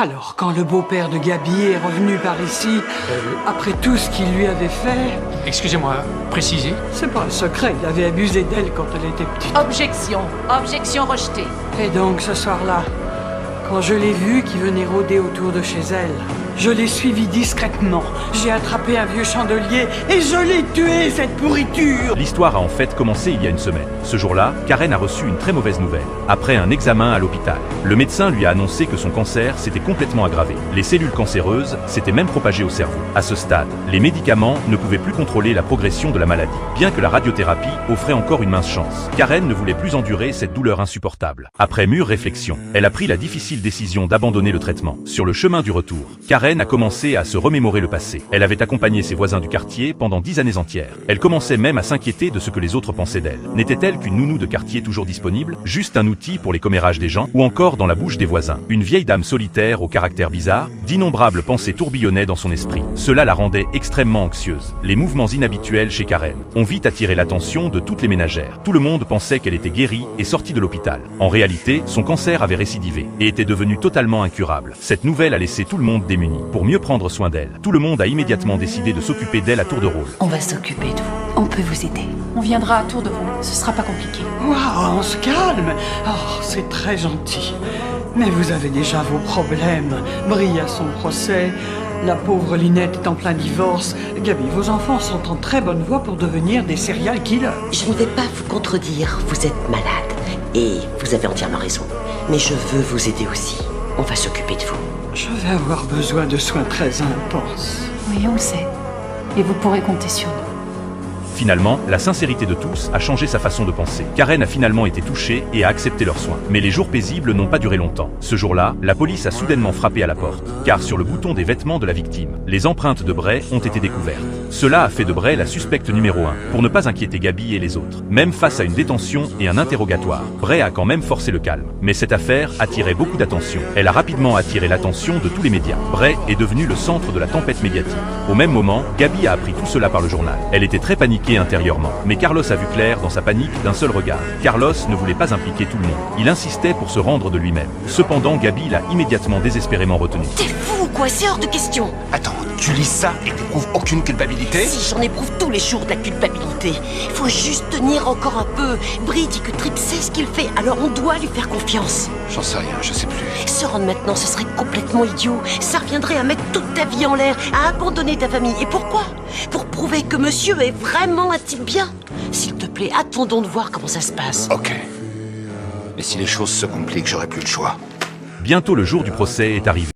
Alors, quand le beau-père de Gabi est revenu par ici, après tout ce qu'il lui avait fait... Excusez-moi, précisez. C'est pas un secret, il avait abusé d'elle quand elle était petite. Objection. Objection rejetée. Et donc, ce soir-là, quand je l'ai vue qui venait rôder autour de chez elle, je l'ai suivie discrètement. J'ai attrapé un vieux chandelier et je l'ai tué, cette pourriture. L'histoire a en fait commencé il y a une semaine. Ce jour-là, Karen a reçu une très mauvaise nouvelle. Après un examen à l'hôpital, le médecin lui a annoncé que son cancer s'était complètement aggravé. Les cellules cancéreuses s'étaient même propagées au cerveau. À ce stade, les médicaments ne pouvaient plus contrôler la progression de la maladie. Bien que la radiothérapie offrait encore une mince chance, Karen ne voulait plus endurer cette douleur insupportable. Après mûre réflexion, elle a pris la difficile décision d'abandonner le traitement. Sur le chemin du retour, Karen a commencé à se remémorer le passé. Elle avait accompagné ses voisins du quartier pendant 10 années entières. Elle commençait même à s'inquiéter de ce que les autres pensaient d'elle. N'était-elle qu'une nounou de quartier toujours disponible, juste un outil pour les commérages des gens, ou encore dans la bouche des voisins, une vieille dame solitaire au caractère bizarre? D'innombrables pensées tourbillonnaient dans son esprit. Cela la rendait extrêmement anxieuse. Les mouvements inhabituels chez Karen ont vite attiré l'attention de toutes les ménagères. Tout le monde pensait qu'elle était guérie et sortie de l'hôpital. En réalité, son cancer avait récidivé et était devenu totalement incurable. Cette nouvelle a laissé tout le monde démuni. Pour mieux prendre soin d'elle, tout le monde a immédiatement décidé de s'occuper d'elle à tour de rôle. On va s'occuper de vous. On peut vous aider. On viendra à tour de rôle. Ce sera pas compliqué. Waouh, on se calme. Oh, c'est très gentil. Mais vous avez déjà vos problèmes. Brie a son procès. La pauvre Linette est en plein divorce. Gabi, vos enfants sont en très bonne voie pour devenir des serial killers. Je ne vais pas vous contredire, vous êtes malade. Et vous avez entièrement raison. Mais je veux vous aider aussi. On va s'occuper de vous. Je vais avoir besoin de soins très intenses. Oui, on le sait. Et vous pourrez compter sur nous. Finalement, la sincérité de tous a changé sa façon de penser. Karen a finalement été touchée et a accepté leurs soins. Mais les jours paisibles n'ont pas duré longtemps. Ce jour-là, la police a soudainement frappé à la porte, car sur le bouton des vêtements de la victime, les empreintes de Bray ont été découvertes. Cela a fait de Bray la suspecte numéro 1, pour ne pas inquiéter Gabi et les autres. Même face à une détention et un interrogatoire, Bray a quand même forcé le calme. Mais cette affaire attirait beaucoup d'attention. Elle a rapidement attiré l'attention de tous les médias. Bray est devenu le centre de la tempête médiatique. Au même moment, Gabi a appris tout cela par le journal. Elle était très paniquée intérieurement. Mais Carlos a vu clair dans sa panique d'un seul regard. Carlos ne voulait pas impliquer tout le monde. Il insistait pour se rendre de lui-même. Cependant, Gabi l'a immédiatement désespérément retenu. T'es fou ou quoi? C'est hors de question. Attends, tu lis ça et t'éprouves aucune culpabilité? Si, j'en éprouve tous les jours de la culpabilité. Il faut juste tenir encore un peu. Brie dit que Trip sait ce qu'il fait, alors on doit lui faire confiance. J'en sais rien, je sais plus. Se rendre maintenant, ce serait complètement idiot. Ça reviendrait à mettre toute ta vie en l'air, à abandonner ta famille. Et pourquoi? Pour prouver que monsieur est vraiment un type bien. S'il te plaît, attendons de voir comment ça se passe. Ok. Mais si les choses se compliquent, j'aurai plus le choix. Bientôt le jour du procès est arrivé.